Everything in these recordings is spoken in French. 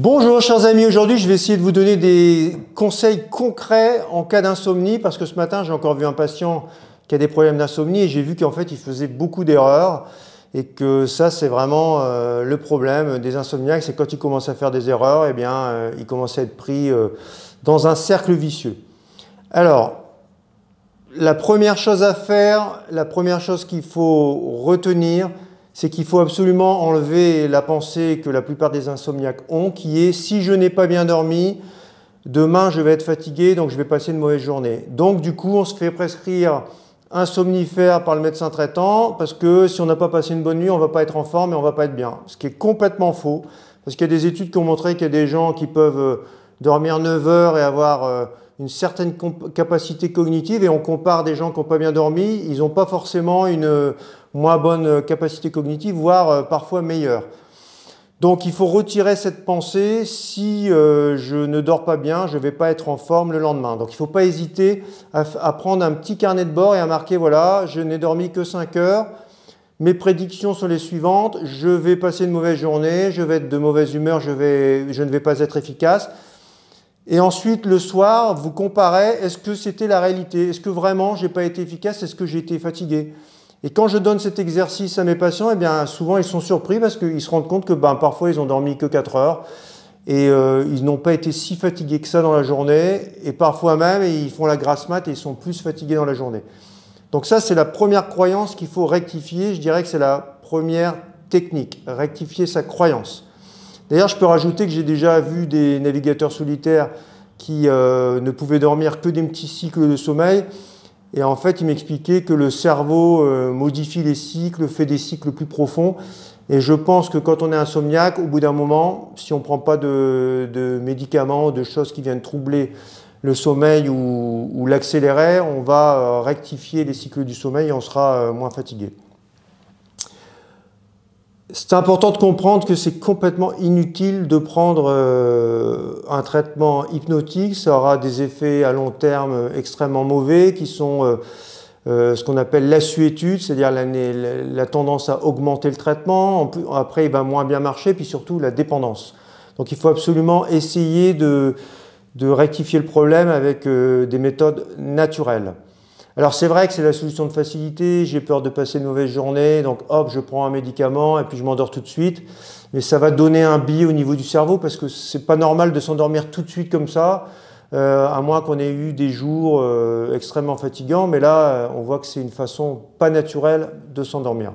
Bonjour chers amis, aujourd'hui je vais essayer de vous donner des conseils concrets en cas d'insomnie parce que ce matin j'ai encore vu un patient qui a des problèmes d'insomnie et j'ai vu qu'en fait il faisait beaucoup d'erreurs et que ça c'est vraiment le problème des insomniaques, c'est quand ils commencent à faire des erreurs, eh bien ils commencent à être pris dans un cercle vicieux. Alors, la première chose à faire, la première chose qu'il faut retenir, c'est qu'il faut absolument enlever la pensée que la plupart des insomniaques ont, qui est « si je n'ai pas bien dormi, demain je vais être fatigué, donc je vais passer une mauvaise journée ». Donc du coup, on se fait prescrire un somnifère par le médecin traitant, parce que si on n'a pas passé une bonne nuit, on ne va pas être en forme et on ne va pas être bien. Ce qui est complètement faux, parce qu'il y a des études qui ont montré qu'il y a des gens qui peuvent dormir 9 heures et avoir une certaine capacité cognitive, et on compare des gens qui n'ont pas bien dormi, ils n'ont pas forcément une moins bonne capacité cognitive, voire parfois meilleure. Donc il faut retirer cette pensée, si je ne dors pas bien, je ne vais pas être en forme le lendemain. Donc il ne faut pas hésiter à prendre un petit carnet de bord et à marquer, voilà, je n'ai dormi que 5 heures, mes prédictions sont les suivantes, je vais passer une mauvaise journée, je vais être de mauvaise humeur, je ne vais pas être efficace. Et ensuite, le soir, vous comparez, est-ce que c'était la réalité? Est-ce que vraiment, je n'ai pas été efficace? Est-ce que j'ai été fatigué? Et quand je donne cet exercice à mes patients, eh bien, souvent, ils sont surpris parce qu'ils se rendent compte que parfois, ils ont dormi que 4 heures et ils n'ont pas été si fatigués que ça dans la journée. Et parfois même, ils font la grasse mat et ils sont plus fatigués dans la journée. Donc ça, c'est la première croyance qu'il faut rectifier. Je dirais que c'est la première technique, rectifier sa croyance. D'ailleurs, je peux rajouter que j'ai déjà vu des navigateurs solitaires qui ne pouvaient dormir que des petits cycles de sommeil. Et en fait, ils m'expliquaient que le cerveau modifie les cycles, fait des cycles plus profonds. Et je pense que quand on est insomniaque, au bout d'un moment, si on ne prend pas de médicaments, de choses qui viennent troubler le sommeil ou l'accélérer, on va rectifier les cycles du sommeil et on sera moins fatigué. C'est important de comprendre que c'est complètement inutile de prendre un traitement hypnotique. Ça aura des effets à long terme extrêmement mauvais qui sont ce qu'on appelle l'assuétude, c'est-à-dire la tendance à augmenter le traitement. Après, il va moins bien marcher, puis surtout la dépendance. Donc il faut absolument essayer de rectifier le problème avec des méthodes naturelles. Alors c'est vrai que c'est la solution de facilité, j'ai peur de passer une mauvaise journée, donc hop, je prends un médicament et puis je m'endors tout de suite. Mais ça va donner un biais au niveau du cerveau parce que c'est pas normal de s'endormir tout de suite comme ça, à moins qu'on ait eu des jours extrêmement fatigants. Mais là, on voit que c'est une façon pas naturelle de s'endormir.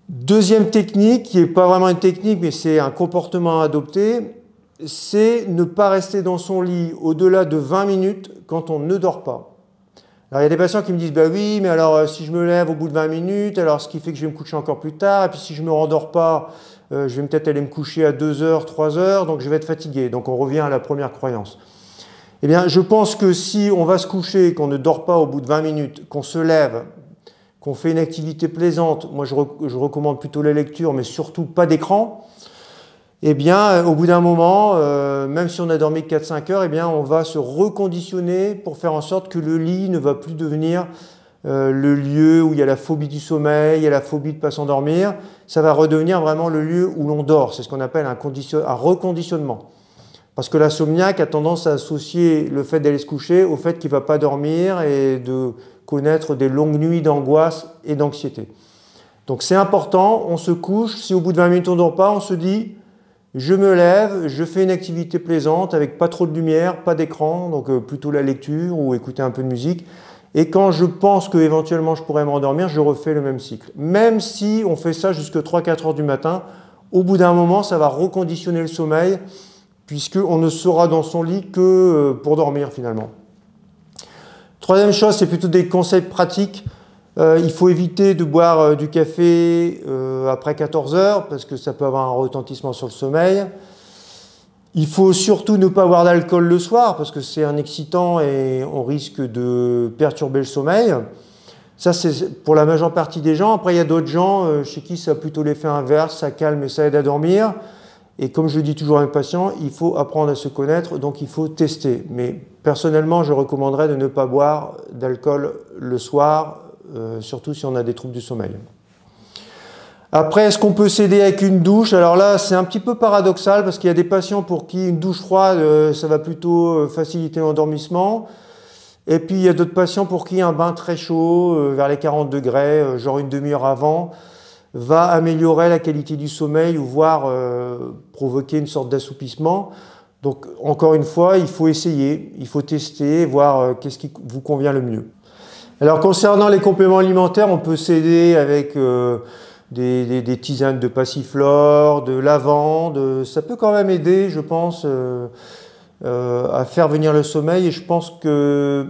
Deuxième technique, qui n'est pas vraiment une technique, mais c'est un comportement à adopter, c'est ne pas rester dans son lit au-delà de 20 minutes quand on ne dort pas. Alors, il y a des patients qui me disent, bah oui, mais alors si je me lève au bout de 20 minutes, alors ce qui fait que je vais me coucher encore plus tard, et puis si je ne me rendors pas, je vais peut-être aller me coucher à 2 heures, 3 heures, donc je vais être fatigué. Donc on revient à la première croyance. Eh bien, je pense que si on va se coucher, qu'on ne dort pas au bout de 20 minutes, qu'on se lève, qu'on fait une activité plaisante, moi je recommande plutôt la lecture, mais surtout pas d'écran, eh bien, au bout d'un moment, même si on a dormi que 4-5 heures, eh bien, on va se reconditionner pour faire en sorte que le lit ne va plus devenir le lieu où il y a la phobie du sommeil, il y a la phobie de ne pas s'endormir. Ça va redevenir vraiment le lieu où l'on dort. C'est ce qu'on appelle un reconditionnement. Parce que l'insomniaque a tendance à associer le fait d'aller se coucher au fait qu'il ne va pas dormir et de connaître des longues nuits d'angoisse et d'anxiété. Donc c'est important, on se couche. Si au bout de 20 minutes on ne dort pas, on se dit... Je me lève, je fais une activité plaisante avec pas trop de lumière, pas d'écran, donc plutôt la lecture ou écouter un peu de musique. Et quand je pense qu'éventuellement je pourrais m'endormir, je refais le même cycle. Même si on fait ça jusqu'à 3-4 heures du matin, au bout d'un moment, ça va reconditionner le sommeil puisqu'on ne sera dans son lit que pour dormir finalement. Troisième chose, c'est plutôt des conseils pratiques. Il faut éviter de boire du café après 14 heures parce que ça peut avoir un retentissement sur le sommeil. Il faut surtout ne pas boire d'alcool le soir parce que c'est un excitant et on risque de perturber le sommeil. Ça, c'est pour la majeure partie des gens. Après, il y a d'autres gens chez qui ça a plutôt l'effet inverse, ça calme et ça aide à dormir. Et comme je dis toujours à mes patients, il faut apprendre à se connaître, donc il faut tester. Mais personnellement, je recommanderais de ne pas boire d'alcool le soir, surtout si on a des troubles du sommeil. Après, est-ce qu'on peut s'aider avec une douche? Alors là, c'est un petit peu paradoxal parce qu'il y a des patients pour qui une douche froide, ça va plutôt faciliter l'endormissement. Et puis, il y a d'autres patients pour qui un bain très chaud, vers les 40 degrés, genre une demi-heure avant, va améliorer la qualité du sommeil ou voire provoquer une sorte d'assoupissement. Donc, encore une fois, il faut essayer, il faut tester, voir qu'est-ce qui vous convient le mieux. Alors, concernant les compléments alimentaires, on peut s'aider avec des tisanes de passiflore, de lavande. Ça peut quand même aider, je pense, à faire venir le sommeil. Et je pense que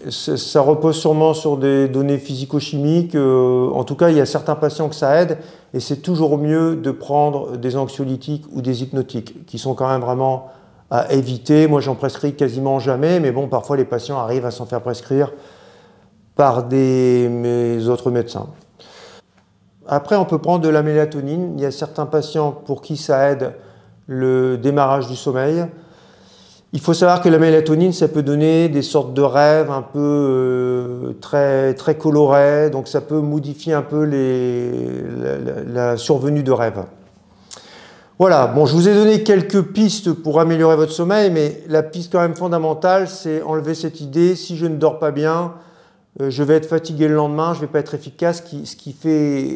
ça repose sûrement sur des données physico-chimiques. En tout cas, il y a certains patients que ça aide. Et c'est toujours mieux de prendre des anxiolytiques ou des hypnotiques, qui sont quand même vraiment à éviter. Moi, j'en prescris quasiment jamais. Mais bon, parfois, les patients arrivent à s'en faire prescrire par mes autres médecins. Après, on peut prendre de la mélatonine. Il y a certains patients pour qui ça aide le démarrage du sommeil. Il faut savoir que la mélatonine, ça peut donner des sortes de rêves un peu très, très colorés. Donc, ça peut modifier un peu la survenue de rêves. Voilà, bon, je vous ai donné quelques pistes pour améliorer votre sommeil, mais la piste quand même fondamentale, c'est enlever cette idée, si je ne dors pas bien, je vais être fatigué le lendemain, je ne vais pas être efficace.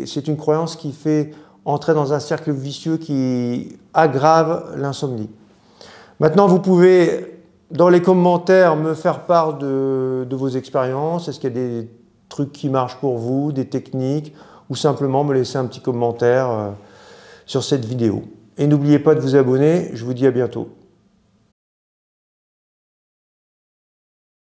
C'est une croyance qui fait entrer dans un cercle vicieux qui aggrave l'insomnie. Maintenant, vous pouvez, dans les commentaires, me faire part de vos expériences. Est-ce qu'il y a des trucs qui marchent pour vous, des techniques, ou simplement me laisser un petit commentaire sur cette vidéo. Et n'oubliez pas de vous abonner, je vous dis à bientôt.